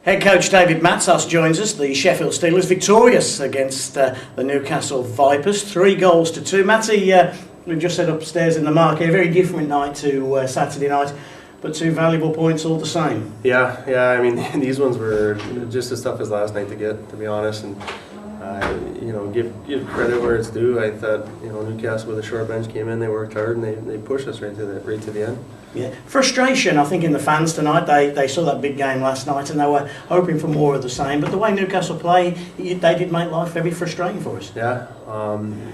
Head coach David Matsos joins us. The Sheffield Steelers victorious against the Newcastle Vipers, 3-2. Matty, we've just said upstairs in the market, a very different night to Saturday night, but 2 valuable points all the same. Yeah. I mean, these ones were just as tough as last night to get, to be honest. And give credit where it's due. I thought Newcastle with a short bench came in, they worked hard, and they pushed us right to the end. Yeah, frustration, I think, in the fans tonight. They saw that big game last night and they were hoping for more of the same. But the way Newcastle play, they did make life very frustrating for us. Yeah,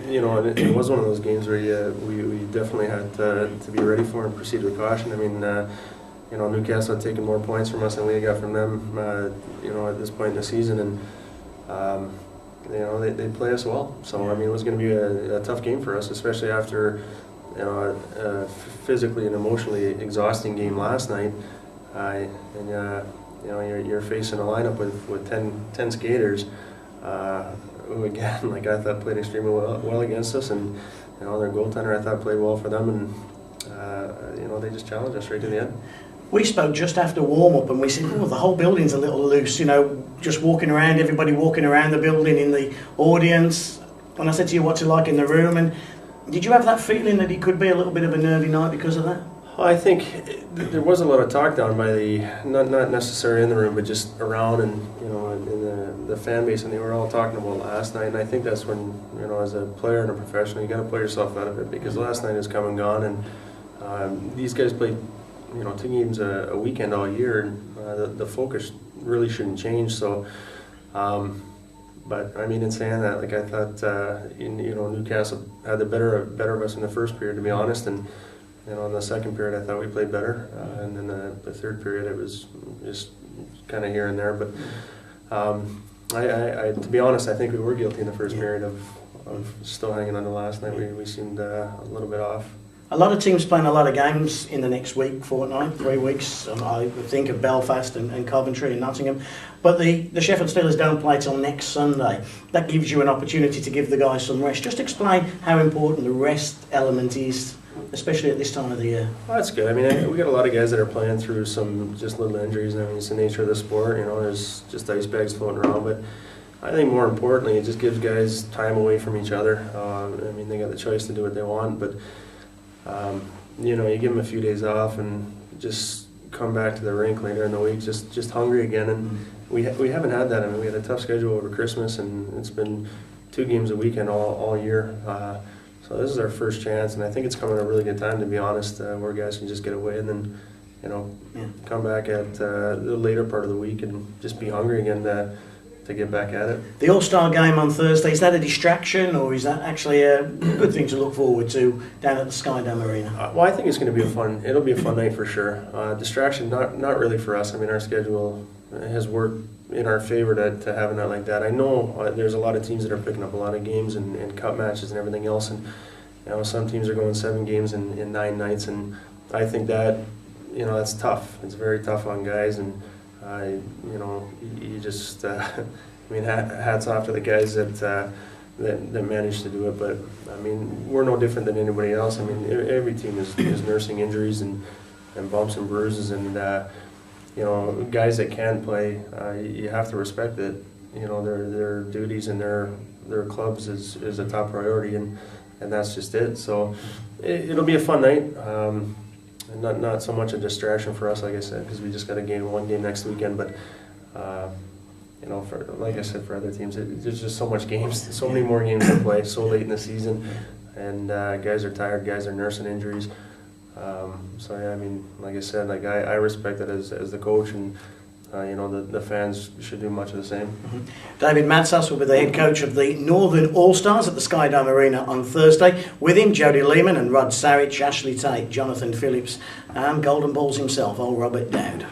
it was one of those games where we definitely had to be ready for and proceed with caution. I mean, Newcastle had taken more points from us than we got from them. At this point in the season, and they play us well. So I mean, it was going to be a tough game for us, especially after a physically and emotionally exhausting game last night. You're facing a lineup with 10 skaters who, again, like I thought, played extremely well against us, and their goaltender I thought played well for them, and they just challenged us right to the end. We spoke just after warm-up and we said, the whole building's a little loose, just walking around, everybody walking around the building in the audience. And I said to you, what's it like in the room? And did you have that feeling that it could be a little bit of a nervy night because of that? Well, I think there was a lot of talk down by not necessarily in the room, but just around and in the fan base, and they were all talking about last night. And I think that's when as a player and a professional, you got to play yourself out of it, because last night has come and gone, and these guys played 2 games a weekend all year, and the focus really shouldn't change. So. But I mean, in saying that, like I thought, Newcastle had the better of us in the first period, to be honest, and in the second period I thought we played better, and then the third period it was just kind of here and there. But to be honest, I think we were guilty in the first period of still hanging on to last night. We seemed a little bit off. A lot of teams playing a lot of games in the next week, fortnight, 3 weeks. I think of Belfast and Coventry and Nottingham. But the Sheffield Steelers don't play till next Sunday. That gives you an opportunity to give the guys some rest. Just explain how important the rest element is, especially at this time of the year. Well, that's good. I mean, we got a lot of guys that are playing through some just little injuries. I mean, it's the nature of the sport. There's just ice bags floating around. But I think more importantly, it just gives guys time away from each other. I mean, they got the choice to do what they want, but you give them a few days off and just come back to the rink later in the week just hungry again. And we haven't had that. I mean, we had a tough schedule over Christmas, and it's been 2 games a weekend all year. So this is our first chance, and I think it's coming at a really good time, to be honest, where guys can just get away and then come back at the later part of the week and just be hungry again to get back at it. The All-Star game on Thursday, is that a distraction, or is that actually a good thing to look forward to down at the Skydome Arena? Well, I think it's going to be it'll be a fun night for sure. Distraction, not really for us. I mean, our schedule has worked in our favor to have a night like that. I know there's a lot of teams that are picking up a lot of games and cup matches and everything else, and some teams are going 7 games in 9 nights, and I think that that's tough. It's very tough on guys, and you just I mean, hats off to the guys that managed to do it. But I mean, we're no different than anybody else. I mean, every team is nursing injuries and bumps and bruises, and guys that can play, you have to respect that. Their duties and their clubs is a top priority, and that's just it. So it'll be a fun night. Not so much a distraction for us, like I said, because we just got one game next weekend. But like I said, for other teams, there's just so much games, so many more games to play, so late in the season, and guys are tired, guys are nursing injuries. So yeah, I mean, like I said, I respect it as the coach, and the fans should do much of the same. Mm-hmm. David Matsos will be the head coach of the Northern All-Stars at the Skydome Arena on Thursday. With him, Jody Lehman and Rod Sarich, Ashley Tate, Jonathan Phillips, and Golden Balls himself, old Robert Dowd.